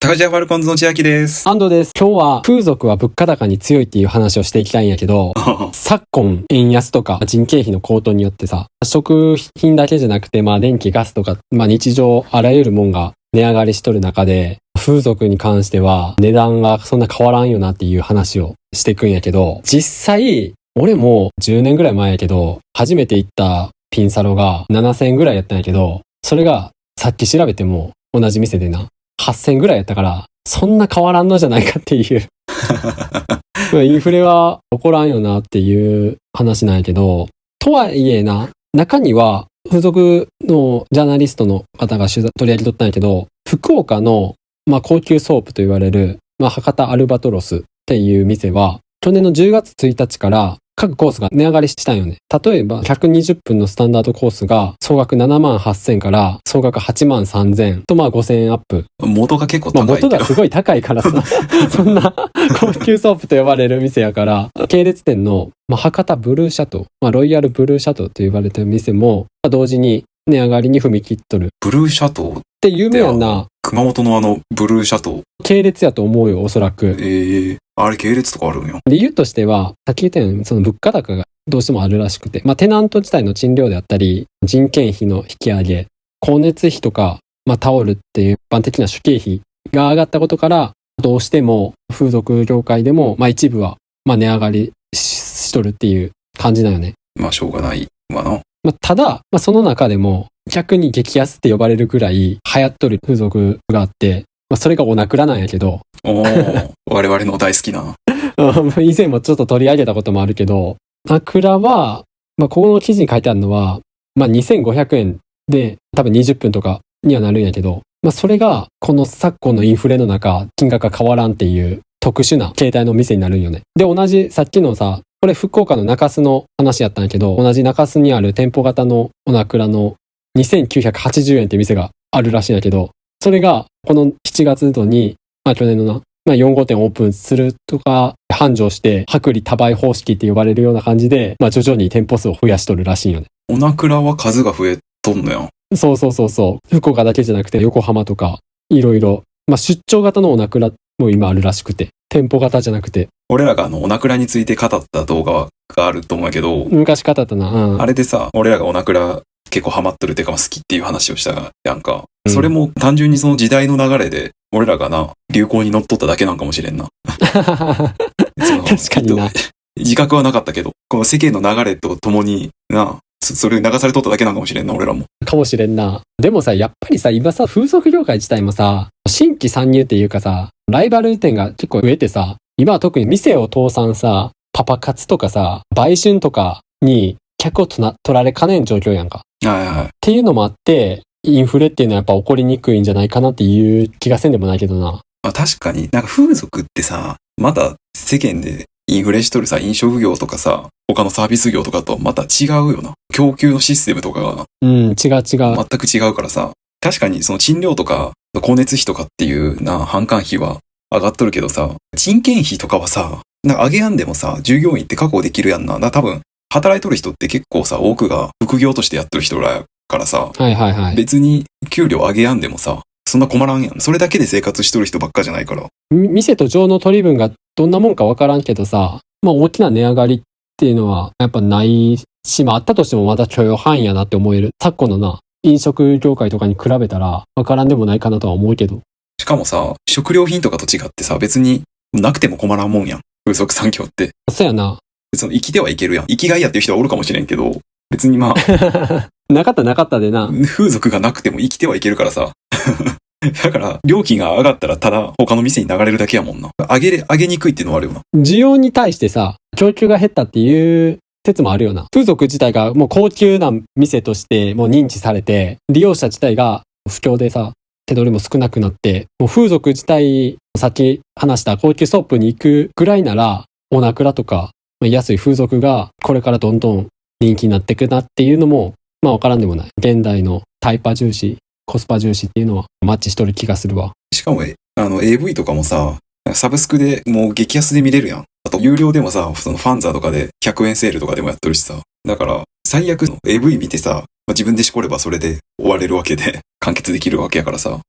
高島ファルコンズの千秋です。安藤です。今日は風俗は物価高に強いっていう話をしていきたいんやけど、昨今円安とか人件費の高騰によってさ、食品だけじゃなくて電気ガスとか、日常あらゆるもんが値上がりしとる中で、風俗に関しては値段がそんな変わらんよなっていう話をしていくんやけど、実際俺も10年ぐらい前やけど、初めて行ったピンサロが7000円ぐらいやったんやけど、それがさっき調べても同じ店でな、8000ぐらいやったから、そんな変わらんのじゃないかっていうインフレは起こらんよなっていう話なんやけど、とはいえな、中には風俗のジャーナリストの方が取り上げとったんやけど、福岡の高級ソープと言われる博多アルバトロスっていう店は去年の10月1日から各コースが値上がりしたんよね。例えば120分のスタンダードコースが総額78,000から総額83,000と5,000円アップ。元が結構高いけど。元がすごい高いからさそんな高級ソープと呼ばれる店やから、系列店の博多ブルーシャトー、ロイヤルブルーシャトーと呼ばれてる店も同時に値上がりに踏み切っとる。ブルーシャトーって有名やんな。熊本のブルーシャトー。系列やと思うよ、おそらく。あれ系列とかあるんよ。理由としては、さっき言ったようにその物価高がどうしてもあるらしくて、テナント自体の賃料であったり、人件費の引き上げ、光熱費とか、タオルっていう一般的な諸経費が上がったことから、どうしても風俗業界でも、一部は値上がりしとるっていう感じだよね。しょうがないわな。ただ、その中でも逆に激安って呼ばれるぐらい流行っとる風俗があって、それがオナクラなんやけど。我々の大好きな。以前もちょっと取り上げたこともあるけど、オナクラは、ここの記事に書いてあるのは、2500円で多分20分とかにはなるんやけど、それがこの昨今のインフレの中、金額が変わらんっていう特殊な形態の店になるんよね。で、同じさっきのさ、これ福岡の中洲の話やったんやけど、同じ中洲にある店舗型のオナクラの2980円って店があるらしいんやけど、それがこの7月度に、去年の4号店オープンするとか繁盛して薄利多売方式って呼ばれるような感じで、徐々に店舗数を増やしとるらしいんよね。オナクラは数が増えとんのよ。そう。福岡だけじゃなくて横浜とかいろいろ、出張型のオナクラも今あるらしくて、店舗型じゃなくて。俺らがオナクラについて語った動画があると思うんやけど、昔語ったな。あれでさ、俺らがオナクラ結構ハマっとるっていうか好きっていう話をしたやんか。それも単純にその時代の流れで俺らが流行に乗っとっただけなんかもしれんな。確かにな。自覚はなかったけど、この世間の流れとともにそれに流されとっただけなんかもしれんな、俺らも。かもしれんな。でもさ、やっぱりさ、今さ、風俗業界自体もさ、新規参入っていうかさ、ライバル店が結構増えてさ、今は特に店を倒産さ、パパ活とかさ、売春とかに客を取られかねん状況やんか。っていうのもあって、インフレっていうのはやっぱ起こりにくいんじゃないかなっていう気がせんでもないけどな。確かに、風俗ってさ、まだ世間でインフレしとるさ、飲食業とかさ、他のサービス業とかとまた違うよな。供給のシステムとかが。違う。全く違うからさ。確かにその賃料とか、光熱費とかっていう販管費は上がっとるけどさ、人件費とかはさ、上げやんでもさ、従業員って確保できるやんな。多分、働いとる人って結構さ、多くが副業としてやってる人らやからさ、別に給料上げやんでもさ、そんな困らんやん。それだけで生活しとる人ばっかじゃないから。店と情の取り分がどんなもんかわからんけどさ、大きな値上がりっていうのはやっぱないし、あったとしてもまだ許容範囲やなって思える。昨今の飲食業界とかに比べたらわからんでもないかなとは思うけど。しかもさ、食料品とかと違ってさ、別になくても困らんもんやん。風俗産業って。そうやな。生きてはいけるやん。生きがいやっていう人はおるかもしれんけど、別になかったでな。風俗がなくても生きてはいけるからさ。だから、料金が上がったらただ他の店に流れるだけやもんな。上げにくいっていうのはあるよな。需要に対してさ、供給が減ったっていう説もあるよな。風俗自体がもう高級な店としてもう認知されて、利用者自体が不況でさ、手取りも少なくなって、もう風俗自体、さっき話した高級ソープに行くぐらいなら、オナクラとか、安い風俗がこれからどんどん人気になっていくなっていうのも、わからんでもない。現代のタイパ重視、コスパ重視っていうのはマッチしとる気がするわ。しかも、AV とかもさ、サブスクでもう激安で見れるやん。あと、有料でもさ、そのファンザとかで100円セールとかでもやってるしさ。だから、最悪の AV 見てさ、自分でしこればそれで終われるわけで。完結できるわけやからさ。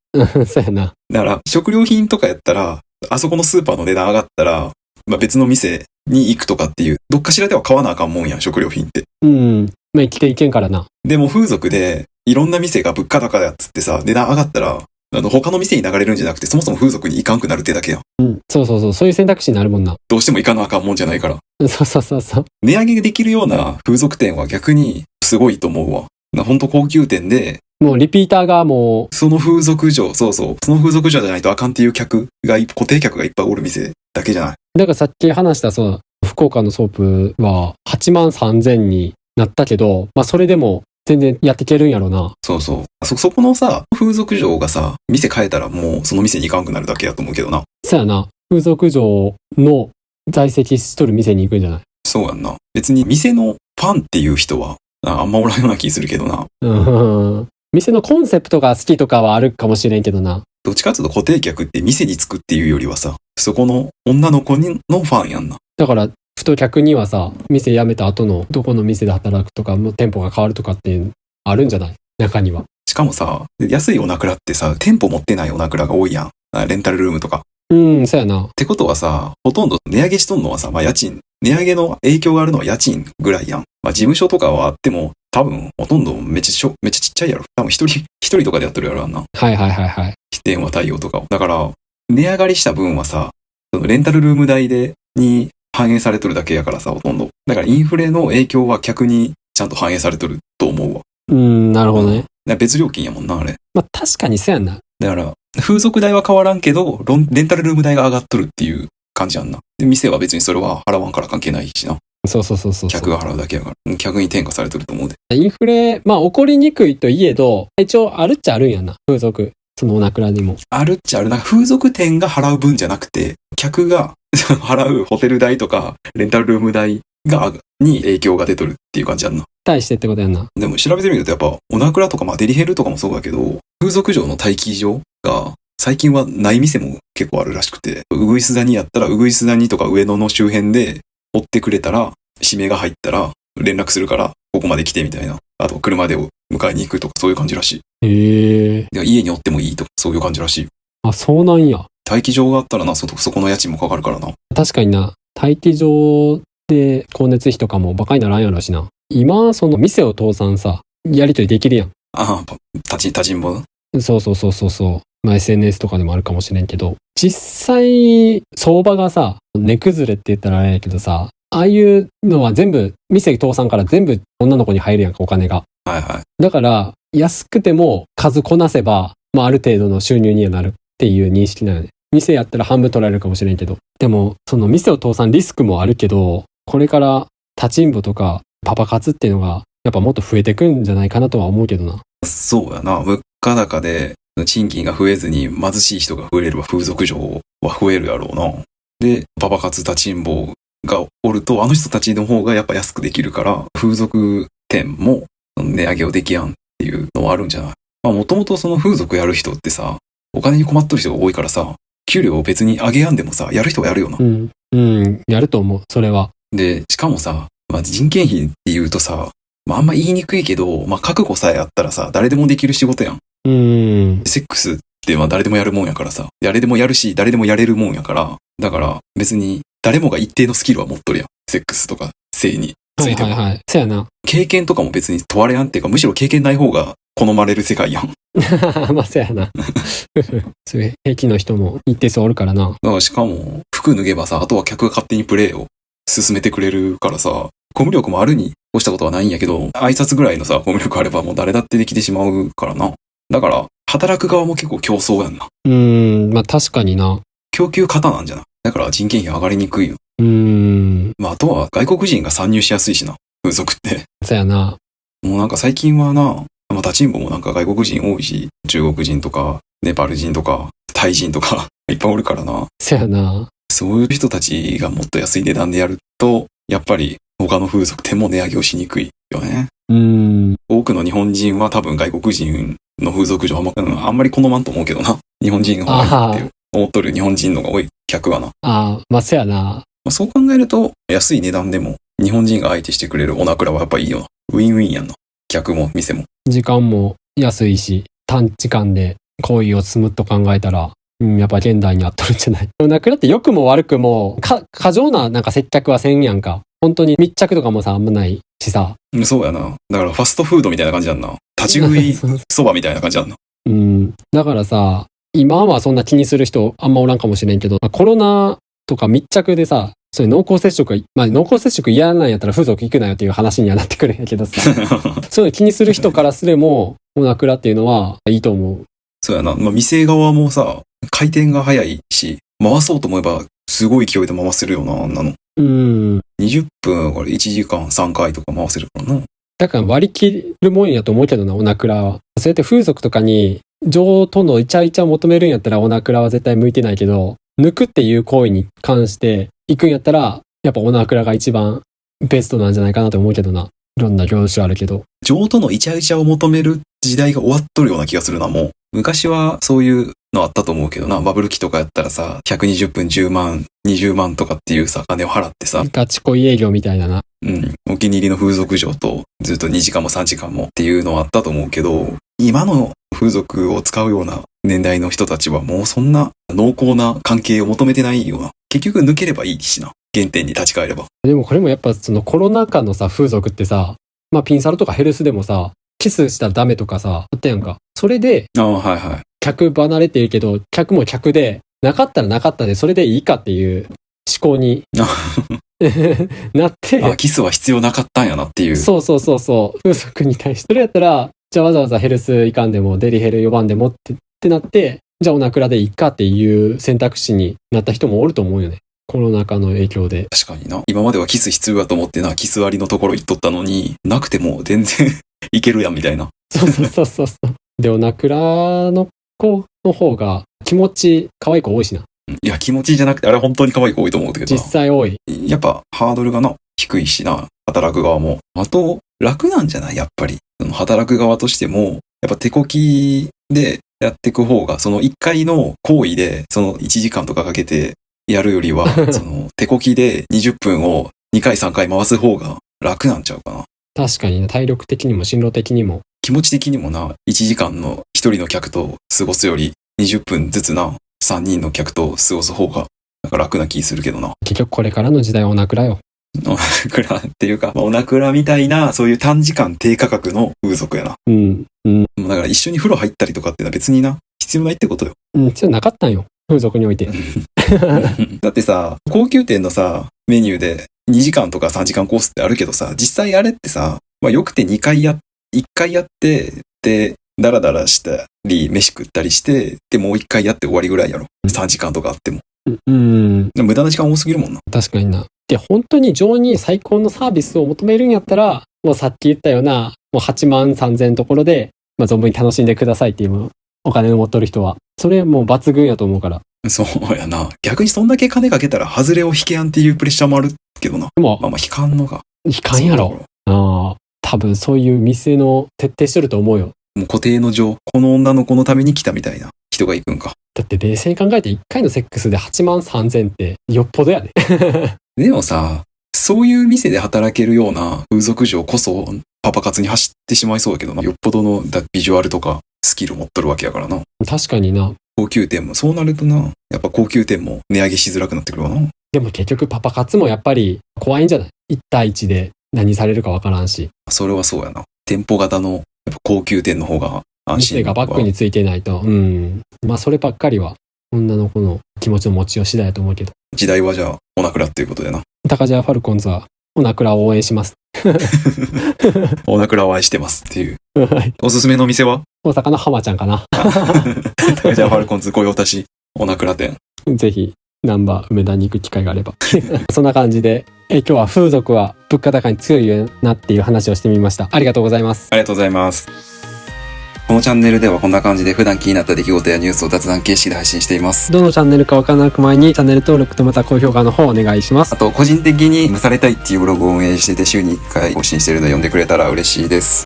そうやな。だから、食料品とかやったら、あそこのスーパーの値段上がったら、まあ、別の店に行くとかっていう、どっかしらでは買わなあかんもんやん、食料品って。うん。まあ生きていけんからな。でも風俗で、いろんな店が物価高だっつってさ、値段上がったら、他の店に流れるんじゃなくて、そもそも風俗に行かんくなるってだけやん。うん。そうそうそう。そういう選択肢になるもんな。どうしても行かなあかんもんじゃないから。そうそうそうそう。値上げできるような風俗店は逆にすごいと思うわ。ほんと高級店で、もうリピーターがもその風俗嬢、そうそう、その風俗嬢じゃないとあかんっていう客が、固定客がいっぱいおる店だけじゃない。う、だからさっき話したそう、福岡のソープは8万3000になったけど、まあそれでも全然やっていけるんやろな。そうそう。そこのさ、風俗嬢がさ、店変えたらもうその店に行かんくなるだけやと思うけどな。そうやな。風俗嬢の在籍しとる店に行くんじゃない？そうやんな。別に店のファンっていう人は、あんまおらんような気するけどな。うん。店のコンセプトが好きとかはあるかもしれんけどな。どっちかっていうと固定客って店に着くっていうよりはさ、そこの女の子のファンやんな。だから、ふと客にはさ、店辞めた後のどこの店で働くとか、もう店舗が変わるとかってあるんじゃない？中には。しかもさ、安いおなくらってさ、店舗持ってないおなくらが多いやん。レンタルルームとか。うん、そうやな。ってことはさ、ほとんど値上げしとんのはさ、まあ家賃。値上げの影響があるのは家賃ぐらいやん。まあ事務所とかはあっても、多分ほとんどめっちゃちっちゃいやろ。多分一人とかでやってるやろあんな。はいはいはいはい。電話対応とかを。だから、値上がりした分はさ、そのレンタルルーム代に反映されとるだけやからさ、ほとんど。だからインフレの影響は客にちゃんと反映されとると思うわ。なるほどね。だから別料金やもんな、あれ。まあ確かにそうやんな。だから、風俗代は変わらんけど、レンタルルーム代が上がっとるっていう感じやんな。で、店は別にそれは払わんから関係ないしな。そうそうそうそう。客が払うだけやから。客に転嫁されてると思うで。インフレ、まあ起こりにくいといえど、一応あるっちゃあるんやんな。風俗。そのおなくらにも。あるっちゃある。なんか風俗店が払う分じゃなくて、客が払うホテル代とか、レンタルルーム代に影響が出とるっていう感じやんな。対してってことやんな。でも調べてみるとやっぱ、おなくらとか、まあデリヘルとかもそうだけど、風俗嬢の待機場が、最近はない店も結構あるらしくて、ウグイス谷やったら、ウグイス谷とか上野の周辺で追ってくれたら、指名が入ったら、連絡するから、ここまで来てみたいな。あと、車で迎えに行くとか、そういう感じらしい。へえ。で家におってもいいとか、そういう感じらしい。あ、そうなんや。待機場があったらな、そこの家賃もかかるからな。確かにな。待機場で光熱費とかもバカにならんやろしな。今、その店を倒産さ、やりとりできるやん。ああ、立ちんぼな。そうそうそうそうそう。まあ SNS とかでもあるかもしれんけど、実際、相場がさ、値崩れって言ったらあれやけどさ、ああいうのは全部、店倒産から全部女の子に入るやんか、お金が。はいはい。だから、安くても数こなせば、まあある程度の収入にはなるっていう認識なのね。店やったら半分取られるかもしれんけど。でも、その店を倒産リスクもあるけど、これから立ちんぼとかパパ活っていうのが、やっぱもっと増えてくんじゃないかなとは思うけどな。そうやな。物価高で賃金が増えずに貧しい人が増えれば風俗嬢は増えるやろうな。で、パパ活立ちんぼがおると、あの人たちの方がやっぱ安くできるから、風俗店も値上げをできやんっていうのはあるんじゃない？まあもともとその風俗やる人ってさ、お金に困っとる人が多いからさ、給料を別に上げやんでもさ、やる人はやるよな。やると思う、それは。で、しかもさ、まあ人件費って言うとさ、まああんま言いにくいけど、まあ覚悟さえあったらさ、誰でもできる仕事やん。セックスってまあ誰でもやるもんやからさ、誰でもやるし、誰でもやれるもんやから、だから別に誰もが一定のスキルは持っとるやん。セックスとか性については。はいはいはい。そうやな。経験とかも別に問われやんっていうか、むしろ経験ない方が好まれる世界やん。まあそうやな。そういう平気の人も一定数おるからな。だからしかも、服脱げばさ、あとは客が勝手にプレイを進めてくれるからさ、コミュ力もあるに越したことはないんやけど、挨拶ぐらいのさ、コミュ力あればもう誰だってできてしまうからな。だから、働く側も結構競争やんな。まあ確かにな。供給過多なんじゃない？だから人件費上がりにくいよ。まああとは外国人が参入しやすいしな。風俗って。そうやな。もうなんか最近はな、まあ立ちんぼもなんか外国人多いし、中国人とか、ネパール人とか、タイ人とか、いっぱいおるからな。そうやな。そういう人たちがもっと安い値段でやると、やっぱり他の風俗店も値上げをしにくいよね。多くの日本人は多分外国人の風俗嬢あんまり好まんと思うけどな。日本人の方がいいって思っとる日本人のが多い客はな。まあそうやな。まあ、そう考えると、安い値段でも日本人が相手してくれるおなくらはやっぱいいよな。ウィンウィンやんな。客も店も。時間も安いし、短時間で行為を積むと考えたら、やっぱ現代に合っとるんじゃない。なくらって良くも悪くも、過剰ななんか接客はせんやんか。本当に密着とかもさ、あんまないしさ。そうやな。だからファストフードみたいな感じやんな。立ち食いそばみたいな感じやんな。だからさ、今はそんな気にする人あんまおらんかもしれんけど、コロナとか密着でさ、そういう濃厚接触、濃厚接触嫌なんやったら風俗行くなよっていう話にはなってくるんやけどさ。そういうの気にする人からすれも、オナクラっていうのはいいと思う。そうやな。店側もさ、回転が早いし、回そうと思えばすごい勢いで回せるよな、あんなの。20分、これ1時間3回とか回せるからな。だから割り切るもんやと思うけどな、オナクラは。そうやって風俗とかに情とのイチャイチャを求めるんやったらオナクラは絶対向いてないけど、抜くっていう行為に関して行くんやったら、やっぱオナクラが一番ベストなんじゃないかなと思うけどな。いろんな業種あるけど。情とのイチャイチャを求める時代が終わっとるような気がするな、もう。昔はそういうのあったと思うけどな、バブル期とかやったらさ、120分10万、20万とかっていうさ、金を払ってさ。ガチ恋営業みたいなな。お気に入りの風俗嬢とずっと2時間も3時間もっていうのはあったと思うけど、今の風俗を使うような年代の人たちはもうそんな濃厚な関係を求めてないような。結局抜ければいいしな。原点に立ち返れば。でもこれもやっぱそのコロナ禍のさ、風俗ってさ、ピンサロとかヘルスでもさ、キスしたらダメとかさ、あったやんか。それで、客離れてるけど、客も客で、なかったらなかったで、それでいいかっていう思考になって。キスは必要なかったんやなっていう。そう。風俗に対して。それやったら、じゃあわざわざヘルス行かんでも、デリヘル呼ばんでもってなって、じゃあオナクラでいいかっていう選択肢になった人もおると思うよね。コロナ禍の影響で。確かにな。今まではキス必要やと思ってな、キスありのところ行っとったのに、なくても全然いけるやんみたいな。そう。で、オナクラの子の方が気持ち可愛い子多いしな。いや、気持ちじゃなくて、あれ本当に可愛い子多いと思うけどな。実際多い。やっぱハードルがな、低いしな、働く側も。あと、楽なんじゃないやっぱり。働く側としても、やっぱ手こきでやっていく方が、その1回の行為で、その1時間とかかけてやるよりは、その手こきで20分を2回3回回す方が楽なんちゃうかな。確かにね、体力的にも心労的にも。気持ち的にもな、1時間の1人の客と過ごすより、20分ずつな、3人の客と過ごす方が、なんか楽な気するけどな。結局これからの時代はオナクラよ。オナクラっていうか、オナクラみたいな、そういう短時間低価格の風俗やな。だから一緒に風呂入ったりとかってのは別にな、必要ないってことよ。必要なかったんよ。風俗において。だってさ、高級店のさ、メニューで2時間とか3時間コースってあるけどさ、実際あれってさ、よくて1回やって、で、ダラダラしたり、飯食ったりして、で、もう1回やって終わりぐらいやろ。3時間とかあっても。無駄な時間多すぎるもんな。確かにな。で、本当に情に最高のサービスを求めるんやったら、もうさっき言ったような、もう8万3000のところで、存分に楽しんでくださいっていうお金を持っとる人は。それもう抜群やと思うから。そうやな。逆にそんだけ金かけたら、外れを引けやんっていうプレッシャーもあるけどな。でも、引かんのが。引かんやろ。多分そういう店の徹底してると思うよ。もう固定の情、この女の子のために来たみたいな人が行くんか。だって冷静に考えて1回のセックスで8万3000ってよっぽどやね。でもさ、そういう店で働けるような風俗嬢こそパパ活に走ってしまいそうだけどな。よっぽどのビジュアルとかスキル持っとるわけやからな。確かにな。高級店も、そうなるとな、やっぱ高級店も値上げしづらくなってくるわな。でも結局パパ活もやっぱり怖いんじゃない？ 1 対1で何されるかわからんし。それはそうやな。店舗型のやっぱ高級店の方が安心。店がバックについてないと。そればっかりは女の子の気持ちの持ちよう次第だと思うけど。時代はじゃあオナクラっていうことでな。高ジャファルコンズはオナクラを応援します。オナクラを愛してますっていう。おすすめの店は大阪の浜ちゃんかな。高ジャファルコンズ御用達オナクラ店。ぜひ難波梅田に行く機会があれば。そんな感じで今日は風俗は物価高に強いなっていう話をしてみました。ありがとうございます。ありがとうございます。このチャンネルではこんな感じで普段気になった出来事やニュースを雑談形式で配信しています。どのチャンネルかわからなく前にチャンネル登録とまた高評価の方お願いします。あと個人的に蒸されたいっていうブログを運営してて週に1回更新しているので読んでくれたら嬉しいです。